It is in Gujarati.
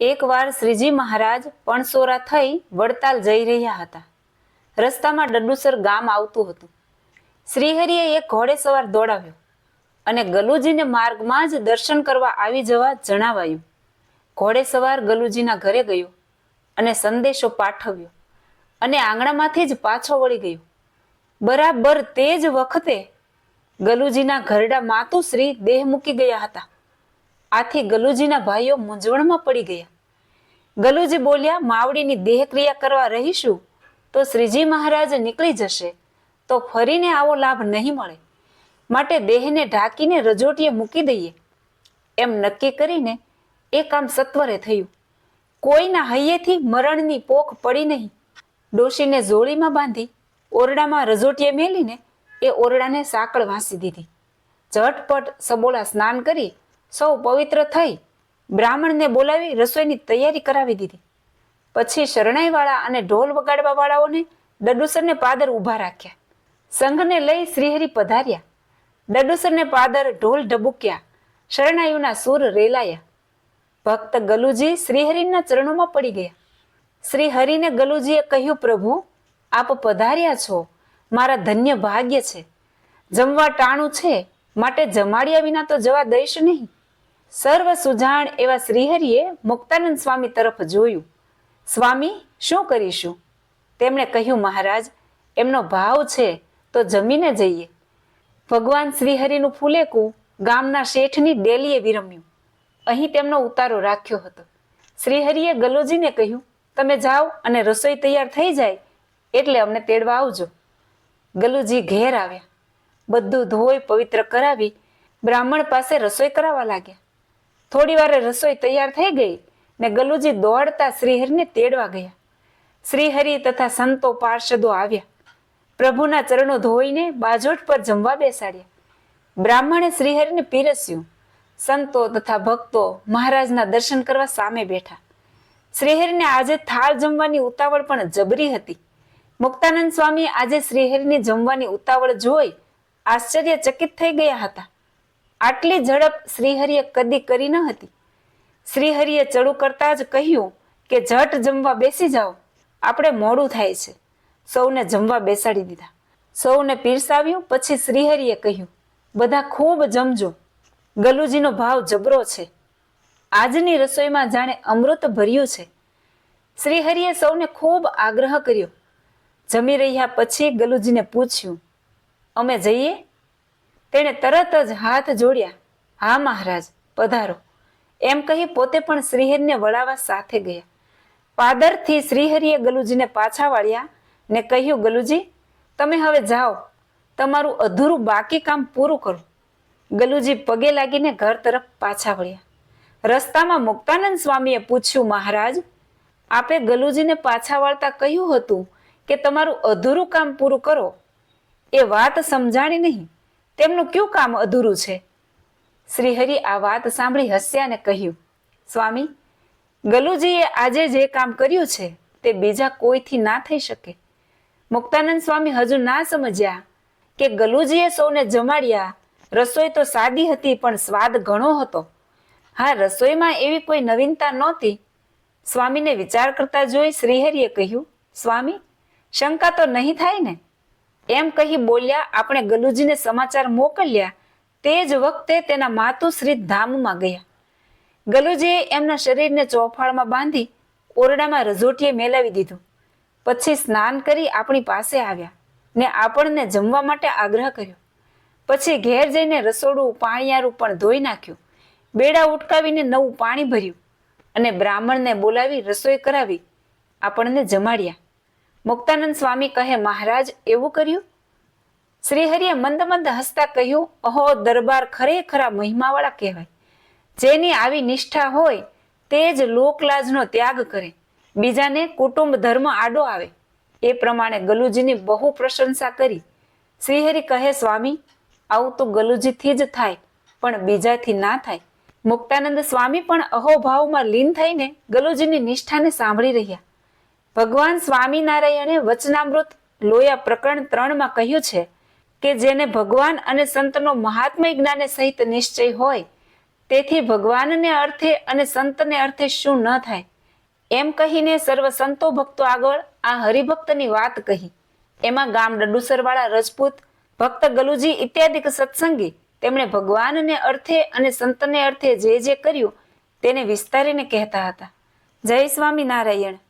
એકવાર શ્રીજી મહારાજ પણસોરા થઈ વડતાલ જઈ રહ્યા હતા. રસ્તામાં ડડુસર ગામ આવતું હતું. શ્રીહરિએ એક ઘોડેસવાર દોડાવ્યો અને ગલુજીને માર્ગમાં જ દર્શન કરવા આવી જવા જણાવાયું. ઘોડેસવાર ગલુજીના ઘરે ગયો અને સંદેશો પાઠવ્યો અને આંગણામાંથી જ પાછો વળી ગયો. બરાબર તે જ વખતે ગલુજીના ઘરડા માતુશ્રી દેહ મૂકી ગયા હતા. આથી ગલુજીના ભાઈઓ મૂંઝવણમાં પડી ગયા. ગલુજી બોલ્યા, માવડીની દેહક્રિયા કરવા રહીશું તો શ્રીજી મહારાજ નીકળી જશે તો ફરીને આવો લાભ નહીં મળે, માટે દેહને ઢાંકીને રજોટીએ મૂકી દઈએ. એમ નક્કી કરીને એ કામ સત્વરે થયું. કોઈના હૈયેથી મરણની પોખ પડી નહીં. ડોશીને ઝોળીમાં બાંધી ઓરડામાં રજોટીએ મેલીને એ ઓરડાને સાંકળ વાંસી દીધી. ઝટપટ સબોલા સ્નાન કરી સૌ પવિત્ર થઈ બ્રાહ્મણને બોલાવી રસોઈની તૈયારી કરાવી દીધી. પછી શરણાઈવાળા અને ઢોલ વગાડવા વાળાઓને ડડુસરને પાદર ઊભા રાખ્યા. સંઘને લઈ શ્રીહરિ પધાર્યા. ડડુસરને પાદર ઢોલ ઢબુક્યા, શરણાઈઓના સૂર રેલાયા. ભક્ત ગલુજી શ્રીહરિના ચરણોમાં પડી ગયા. શ્રીહરિને ગલુજીએ કહ્યું, પ્રભુ આપ પધાર્યા છો, મારા ધન્ય ભાગ્ય છે. જમવા ટાણું છે, માટે જમાડ્યા વિના તો જવા દઈશ નહીં. સર્વ સુજાણ એવા શ્રીહરિએ મુક્તાનંદ સ્વામી તરફ જોયું. સ્વામી, શું કરીશું? તેમણે કહ્યું, મહારાજ એમનો ભાવ છે તો જમીને જઈએ. ભગવાન શ્રીહરિનું ફુલેકું ગામના શેઠની ડેલીએ વિરમ્યું. અહીં તેમનો ઉતારો રાખ્યો હતો. શ્રીહરિએ ગલુજીને કહ્યું, તમે જાઓ અને રસોઈ તૈયાર થઈ જાય એટલે અમને તેડવા આવજો. ગલુજી ઘેર આવ્યા. બધું ધોઈ પવિત્ર કરાવી બ્રાહ્મણ પાસે રસોઈ કરાવવા લાગ્યા. થોડી વારે રસોઈ તૈયાર થઈ ગઈ ને ગલુજી દોડતા શ્રીહરિને તેડવા ગયા. શ્રીહરિ તથા સંતો પાર્ષદો આવ્યા. પ્રભુના ચરણો ધોઈને બાજોટ પર જમવા બેસાડ્યા. બ્રાહ્મણે શ્રીહરિને પીરસ્યું. સંતો તથા ભક્તો મહારાજના દર્શન કરવા સામે બેઠા. શ્રીહરિને આજે થાળ જમવાની ઉતાવળ પણ જબરી હતી. મુક્તાનંદ સ્વામી આજે શ્રીહરિની જમવાની ઉતાવળ જોઈ આશ્ચર્યચકિત થઈ ગયા હતા. આટલી ઝડપ શ્રીહરિએ કદી કરી ન હતી. શ્રીહરિએ ચડું કરતા જ કહ્યું કે ઝટ જમવા બેસી જાઓ, આપણે મોડું થાય છે. સૌને જમવા બેસાડી દીધા. સૌને પીરસાવ્યું. પછી શ્રીહરિએ કહ્યું, બધા ખૂબ જમજો. ગલુજીનો ભાવ જબરો છે. આજની રસોઈમાં જાણે અમૃત ભર્યું છે. શ્રીહરિએ સૌને ખૂબ આગ્રહ કર્યો. જમી રહ્યા પછી ગલુજીને પૂછ્યું, અમે જઈએ? તેણે તરત જ હાથ જોડ્યા. હા મહારાજ, પધારો, એમ કહી પોતે પણ શ્રીહરિને વળાવવા સાથે ગયા. પાદરથી શ્રીહરિએ ગલુજીને પાછા વાળ્યા ને કહ્યું, ગલુજી તમે હવે જાઓ, તમારું અધૂરું બાકી કામ પૂરું કરો. ગલુજી પગે લાગીને ઘર તરફ પાછા વળ્યા. રસ્તામાં મુક્તાનંદ સ્વામીએ પૂછ્યું, મહારાજ આપે ગલુજીને પાછા વાળતા કહ્યું હતું કે તમારું અધૂરું કામ પૂરું કરો. એ વાત સમજાણી નહીં. તેમનું કયું કામ અધૂરું છે? શ્રીહરિ આ વાત સાંભળી હસ્યા ને કહ્યું, સ્વામી ગલુજીએ આજે જે કામ કર્યું છે તે બીજા કોઈથી ના થઈ શકે. મુક્તાનંદ સ્વામી હજુ ના સમજ્યા કે ગલુજીએ સૌને જમાડ્યા. રસોઈ તો સાદી હતી પણ સ્વાદ ઘણો હતો. હા, રસોઈમાં એવી કોઈ નવીનતા નહોતી. સ્વામીને વિચાર કરતા જોઈ શ્રીહરિએ કહ્યું, સ્વામી શંકા તો નહીં થાય ને? એમ કહી બોલ્યા, આપણે ગલુજીને સમાચાર મોકલ્યા તે જ વખતે તેના માતુશ્રી ધામમાં ગયા. ગલુજીએ એમના શરીરને ચોફાળમાં બાંધી ઓરડામાં રજોટીએ મેલાવી દીધું. પછી સ્નાન કરી આપણી પાસે આવ્યા ને આપણને જમવા માટે આગ્રહ કર્યો. પછી ઘેર જઈને રસોડું પાણીયારું પણ ધોઈ નાખ્યું. બેડા ઉટકાવીને નવું પાણી ભર્યું અને બ્રાહ્મણને બોલાવી રસોઈ કરાવી આપણને જમાડ્યા. મુક્તાનંદ સ્વામી કહે, મહારાજ એવું કર્યું? શ્રીહરિએ મંદ મંદ હસતા કહ્યું, અહો દરબાર ખરેખરા મહિમાવાળા કહેવાય. જેની આવી નિષ્ઠા હોય તે જ લોકલાજનો ત્યાગ કરે, બીજાને કુટુંબ ધર્મ આડો આવે. એ પ્રમાણે ગલુજીની બહુ પ્રશંસા કરી. શ્રીહરિ કહે, સ્વામી આવું તો ગલુજીથી જ થાય પણ બીજાથી ના થાય. મુક્તાનંદ સ્વામી પણ અહોભાવમાં લીન થઈને ગલુજીની નિષ્ઠાને સાંભળી રહ્યા. ભગવાન સ્વામિનારાયણે વચનામૃત લોયા પ્રકરણ 3 કહ્યું છે કે જેને ભગવાન અને સંતનો મહાત્મય જ્ઞાને સહિત નિશ્ચય હોય તેથી ભગવાનને અર્થે અને સંતને અર્થે શું ન થાય એમ કહીને સર્વ સંતો ભક્તો આગળ આ હરિભક્તની વાત કહી. એમાં ગામ ડડુસરવાળા રજપૂત ભક્ત ગલુજી ઇત્યાદિક સત્સંગી તેમણે ભગવાનને અર્થે અને સંતને અર્થે જે જે કર્યું તેને વિસ્તારીને કહેતા હતા. જય સ્વામિનારાયણ.